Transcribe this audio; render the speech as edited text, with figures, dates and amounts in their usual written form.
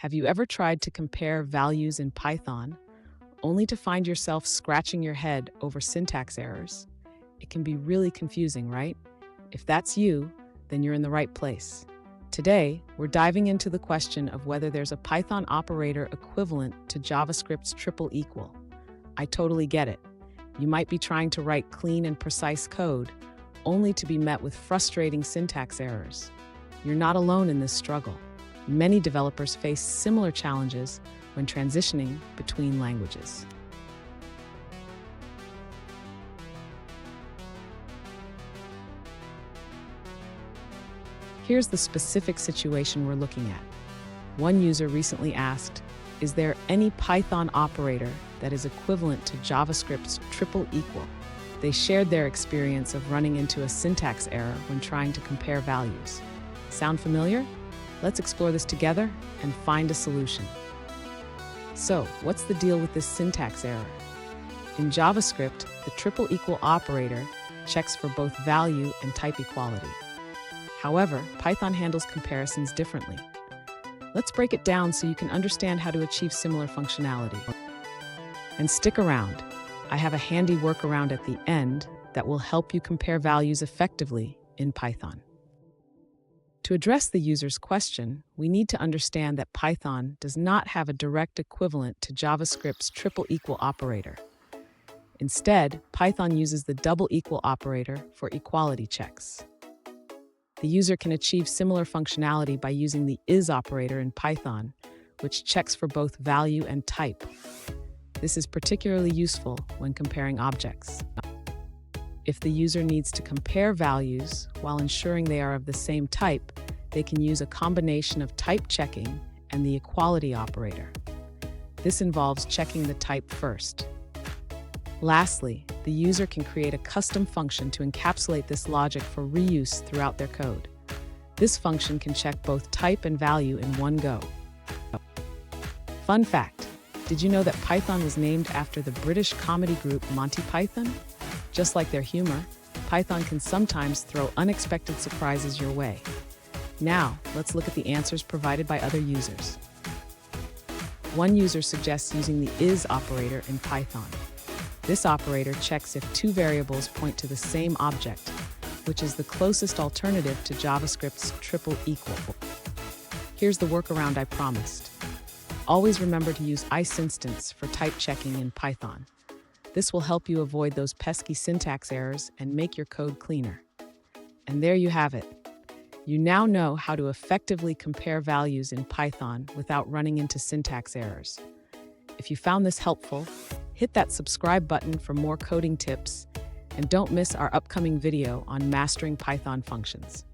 Have you ever tried to compare values in Python, only to find yourself scratching your head over syntax errors? It can be really confusing, right? If that's you, then you're in the right place. Today, we're diving into the question of whether there's a Python operator equivalent to JavaScript's triple equal. I totally get it. You might be trying to write clean and precise code, only to be met with frustrating syntax errors. You're not alone in this struggle. Many developers face similar challenges when transitioning between languages. Here's the specific situation we're looking at. One user recently asked, is there any Python operator that is equivalent to JavaScript's triple equal? They shared their experience of running into a syntax error when trying to compare values. Sound familiar? Let's explore this together and find a solution. So, what's the deal with this syntax error? In JavaScript, the triple equal operator checks for both value and type equality. However, Python handles comparisons differently. Let's break it down so you can understand how to achieve similar functionality. And stick around. I have a handy workaround at the end that will help you compare values effectively in Python. To address the user's question, we need to understand that Python does not have a direct equivalent to JavaScript's triple equal operator. Instead, Python uses the double equal operator for equality checks. The user can achieve similar functionality by using the is operator in Python, which checks for both value and type. This is particularly useful when comparing objects. If the user needs to compare values while ensuring they are of the same type, they can use a combination of type checking and the equality operator. This involves checking the type first. Lastly, the user can create a custom function to encapsulate this logic for reuse throughout their code. This function can check both type and value in one go. Fun fact, did you know that Python was named after the British comedy group Monty Python? Just like their humor, Python can sometimes throw unexpected surprises your way. Now, let's look at the answers provided by other users. One user suggests using the is operator in Python. This operator checks if two variables point to the same object, which is the closest alternative to JavaScript's triple equal. Here's the workaround I promised. Always remember to use IceInstance for type checking in Python. This will help you avoid those pesky syntax errors and make your code cleaner. And there you have it. You now know how to effectively compare values in Python without running into syntax errors. If you found this helpful, hit that subscribe button for more coding tips, and don't miss our upcoming video on mastering Python functions.